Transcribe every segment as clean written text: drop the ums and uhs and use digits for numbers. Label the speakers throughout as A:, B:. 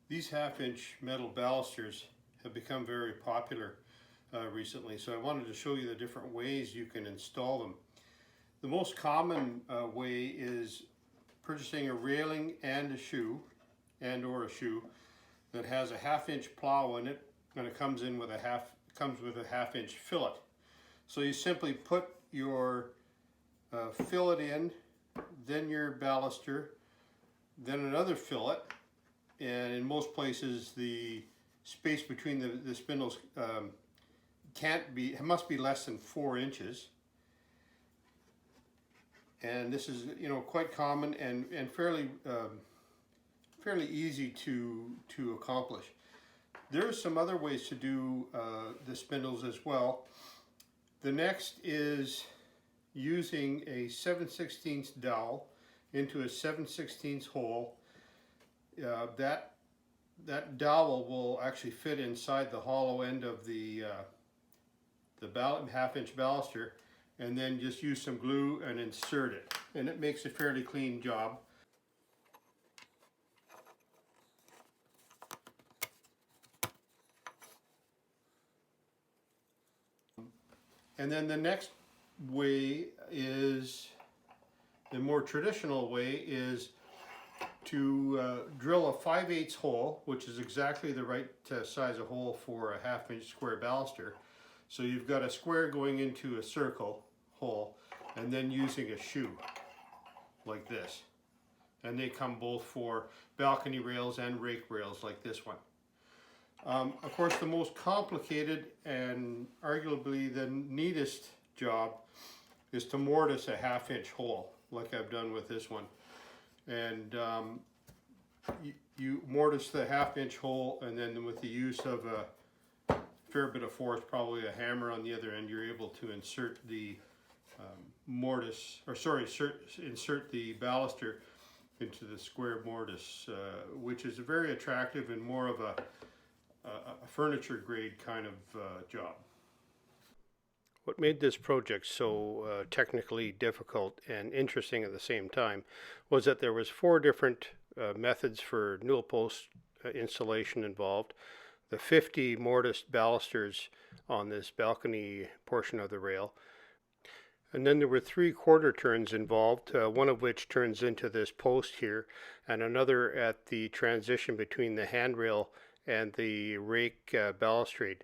A: These half-inch metal balusters have become very popular recently, so I wanted to show you the different ways you can install them. The most common way is purchasing a railing and a shoe, or a shoe that has a half-inch plow in it, and it comes with a half-inch fillet. So you simply put your fillet in, then your baluster, then another fillet, and in most places the space between the spindles must be less than 4 inches. And this is, quite common and fairly easy to accomplish. There are some other ways to do the spindles as well. The next is using a 7/16 dowel into a 7/16 hole. That dowel will actually fit inside the hollow end of the half-inch baluster, and then just use some glue and insert it, and it makes a fairly clean job. And then the next way is, the more traditional way, is to drill a 5/8 hole, which is exactly the right size of hole for a half-inch square baluster. So you've got a square going into a circle hole, and then using a shoe like this. And they come both for balcony rails and rake rails like this one. Of course, the most complicated and arguably the neatest job is to mortise a half-inch hole, like I've done with this one. And you mortise the half-inch hole, and then with the use of a fair bit of force, probably a hammer on the other end, you're able to insert the insert the baluster into the square mortise, which is very attractive and more of a furniture grade kind of job. What made this project so technically difficult and interesting at the same time was that there was 4 different methods for newel post installation involved. The 50 mortised balusters on this balcony portion of the rail. And then there were 3 quarter turns involved, one of which turns into this post here, and another at the transition between the handrail and the rake balustrade.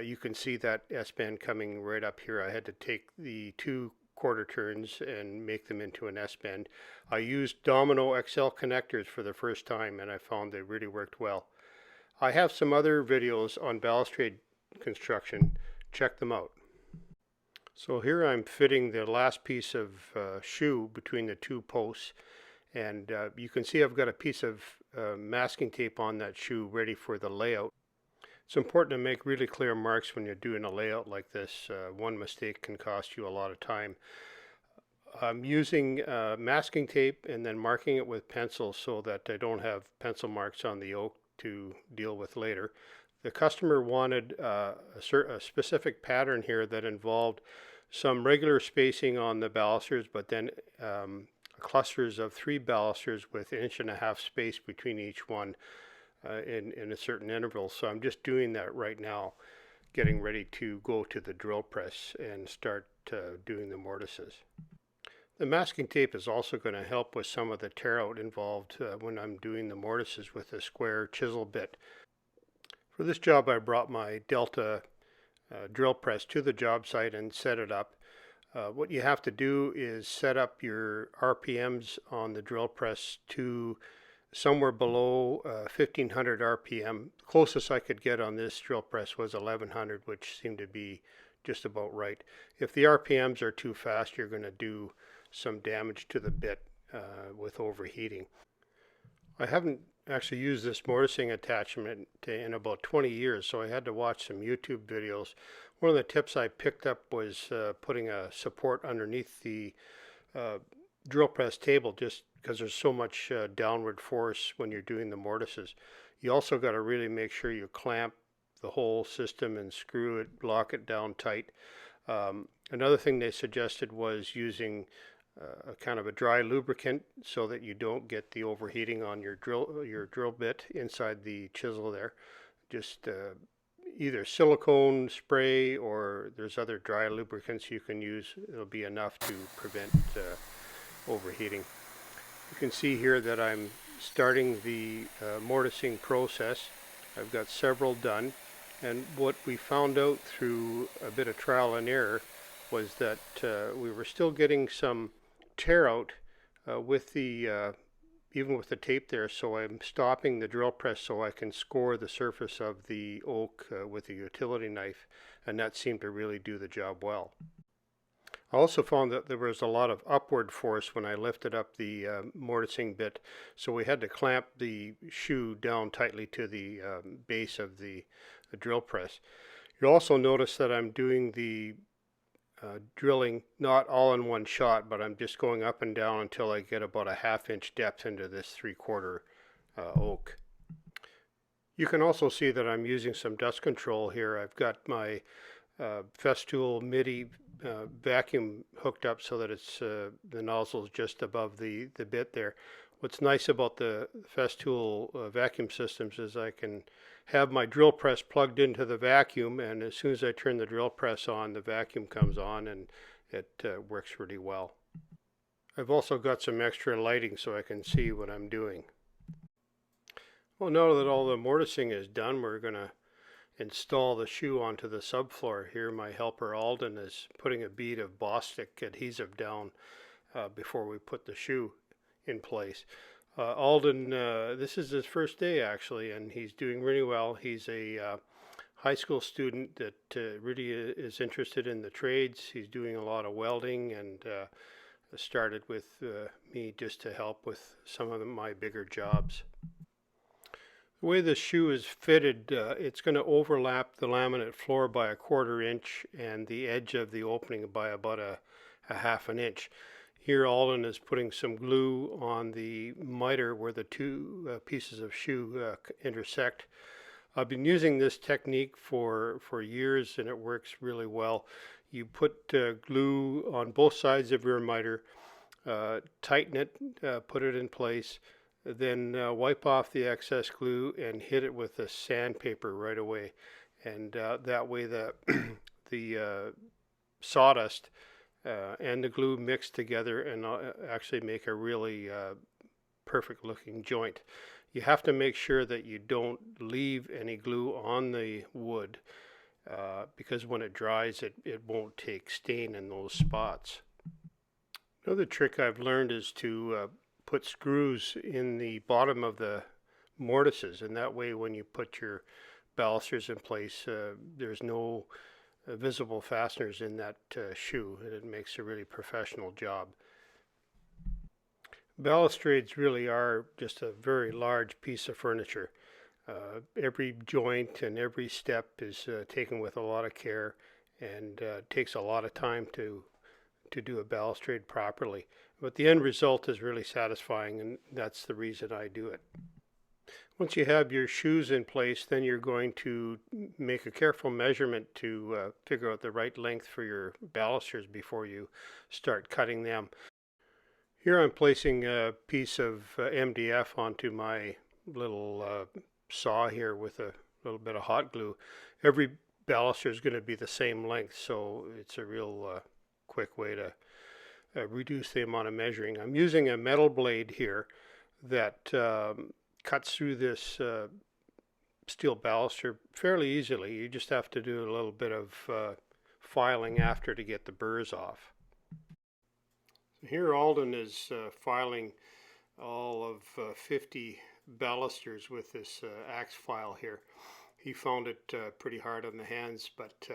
A: You can see that S-bend coming right up here. I had to take the 2 quarter turns and make them into an S-bend. I used Domino XL connectors for the first time, and I found they really worked well. I have some other videos on balustrade construction. Check them out. So here I'm fitting the last piece of shoe between the 2 posts, and you can see I've got a piece of masking tape on that shoe ready for the layout. It's important to make really clear marks when you're doing a layout like this. One mistake can cost you a lot of time. I'm using masking tape and then marking it with pencil so that I don't have pencil marks on the yoke to deal with later. The customer wanted a specific pattern here that involved some regular spacing on the balusters, but then clusters of 3 balusters with 1.5 inch space between each one in a certain interval. So I'm just doing that right now, getting ready to go to the drill press and start doing the mortises. The masking tape is also going to help with some of the tear out involved when I'm doing the mortises with a square chisel bit. For this job I brought my Delta drill press to the job site and set it up. What you have to do is set up your RPMs on the drill press to somewhere below 1500 RPM. The closest I could get on this drill press was 1100, which seemed to be just about right. If the RPMs are too fast, you're going to do some damage to the bit with overheating. I haven't actually used this mortising attachment in about 20 years, so I had to watch some YouTube videos. One of the tips I picked up was putting a support underneath the drill press table, just because there's so much downward force when you're doing the mortises. You also got to really make sure you clamp the whole system and screw it, lock it down tight. Another thing they suggested was using a kind of a dry lubricant so that you don't get the overheating on your drill bit inside the chisel there. Just either silicone spray, or there's other dry lubricants you can use. It'll be enough to prevent overheating. You can see here that I'm starting the mortising process. I've got several done, and what we found out through a bit of trial and error was that we were still getting some tear out with the even with the tape there, so I'm stopping the drill press so I can score the surface of the oak with a utility knife, and that seemed to really do the job well. I also found that there was a lot of upward force when I lifted up the mortising bit, so we had to clamp the shoe down tightly to the base of the drill press. You'll also notice that I'm doing the drilling not all in one shot, but I'm just going up and down until I get about a 1/2 inch depth into this 3/4 oak. You can also see that I'm using some dust control here. I've got my Festool MIDI vacuum hooked up so that it's the nozzle is just above the bit there. What's nice about the Festool vacuum systems is I can have my drill press plugged into the vacuum, and as soon as I turn the drill press on, the vacuum comes on, and it works really well. I've also got some extra lighting so I can see what I'm doing. Well, now that all the mortising is done, we're going to install the shoe onto the subfloor. Here my helper Alden is putting a bead of Bostik adhesive down before we put the shoe in place. Alden, this is his first day actually, and he's doing really well. He's a high school student that really is interested in the trades. He's doing a lot of welding, and started with me just to help with some of my bigger jobs. The way the shoe is fitted, it's going to overlap the laminate floor by a 1/4 inch and the edge of the opening by about a 1/2 inch. Here Alden is putting some glue on the miter where the two pieces of shoe intersect. I've been using this technique for years, and it works really well. You put glue on both sides of your miter, tighten it, put it in place, then wipe off the excess glue and hit it with a sandpaper right away. And that way the sawdust and the glue mix together and actually make a really perfect looking joint. You have to make sure that you don't leave any glue on the wood because when it dries it won't take stain in those spots. Another trick I've learned is to put screws in the bottom of the mortises, and that way when you put your balusters in place there's no visible fasteners in that shoe, and it makes a really professional job. Balustrades really are just a very large piece of furniture. Every joint and every step is taken with a lot of care, and takes a lot of time to do a balustrade properly. But the end result is really satisfying, and that's the reason I do it. Once you have your shoes in place, then you're going to make a careful measurement to figure out the right length for your balusters before you start cutting them. Here I'm placing a piece of MDF onto my little saw here with a little bit of hot glue. Every baluster is going to be the same length, so it's a real quick way to reduce the amount of measuring. I'm using a metal blade here that cuts through this steel baluster fairly easily. You just have to do a little bit of filing after to get the burrs off. Here Alden is filing all of 50 balusters with this axe file here. He found it pretty hard on the hands, but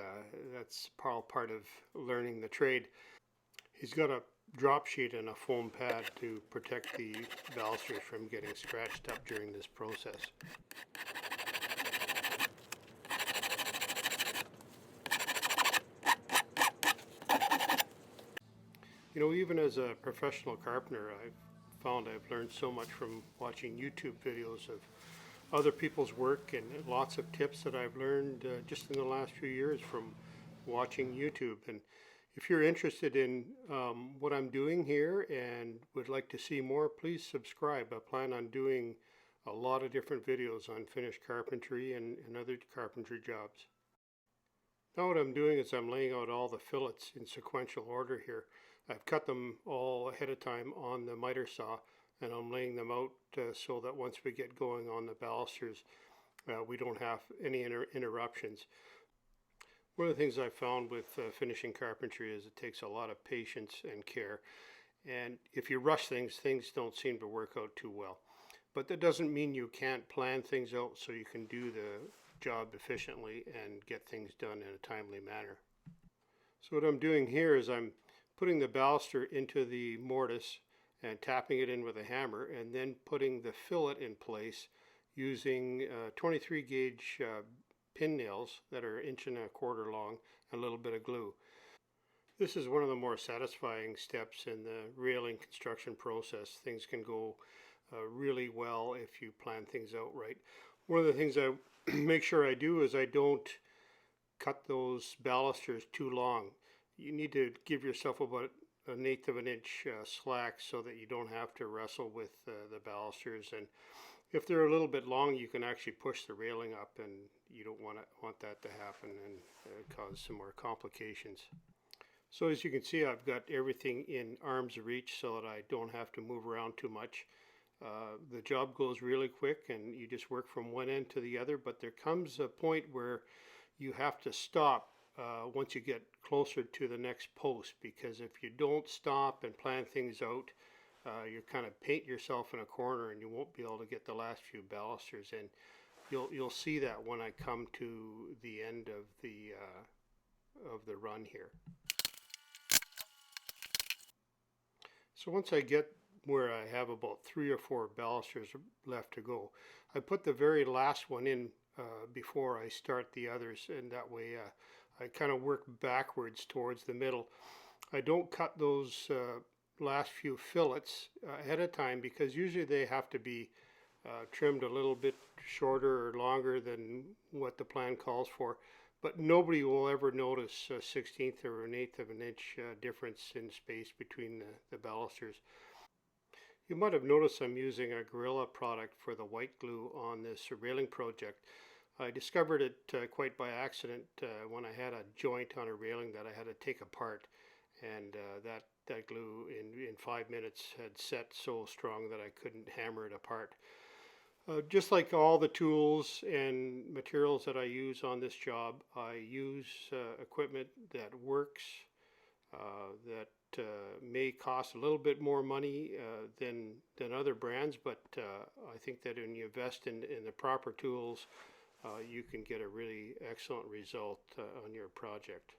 A: that's part of learning the trade. He's got a drop sheet and a foam pad to protect the balusters from getting scratched up during this process. You know, even as a professional carpenter, I've learned so much from watching YouTube videos of other people's work, and lots of tips that I've learned just in the last few years from watching YouTube. And If you're interested in what I'm doing here and would like to see more, please subscribe. I plan on doing a lot of different videos on finished carpentry and other carpentry jobs. Now what I'm doing is I'm laying out all the fillets in sequential order here. I've cut them all ahead of time on the miter saw, and I'm laying them out so that once we get going on the balusters, we don't have any interruptions. One of the things I found with finishing carpentry is it takes a lot of patience and care, and if you rush things, things don't seem to work out too well. But that doesn't mean you can't plan things out so you can do the job efficiently and get things done in a timely manner. So what I'm doing here is I'm putting the baluster into the mortise and tapping it in with a hammer, and then putting the fillet in place using 23 gauge pin nails that are 1.25 inches long and a little bit of glue. This is one of the more satisfying steps in the railing construction process. Things can go really well if you plan things out right. One of the things I make sure I do is I don't cut those balusters too long. You need to give yourself about 1/8 inch slack so that you don't have to wrestle with the balusters. And if they're a little bit long, you can actually push the railing up, and you don't want that to happen and cause some more complications. So as you can see, I've got everything in arm's reach so that I don't have to move around too much. The job goes really quick and you just work from one end to the other, but there comes a point where you have to stop once you get closer to the next post, because if you don't stop and plan things out, you kind of paint yourself in a corner and you won't be able to get the last few balusters in. You'll see that when I come to the end of the run here. So once I get where I have about 3 or 4 balusters left to go, I put the very last one in before I start the others, and that way I kind of work backwards towards the middle. I don't cut those last few fillets ahead of time, because usually they have to be trimmed a little bit shorter or longer than what the plan calls for. But nobody will ever notice a 1/16 or 1/8 of an inch difference in space between the balusters. You might have noticed I'm using a Gorilla product for the white glue on this railing project. I discovered it quite by accident when I had a joint on a railing that I had to take apart, and that glue in 5 minutes had set so strong that I couldn't hammer it apart. Just like all the tools and materials that I use on this job, I use equipment that works, that may cost a little bit more money than other brands, but I think that when you invest in the proper tools, you can get a really excellent result on your project.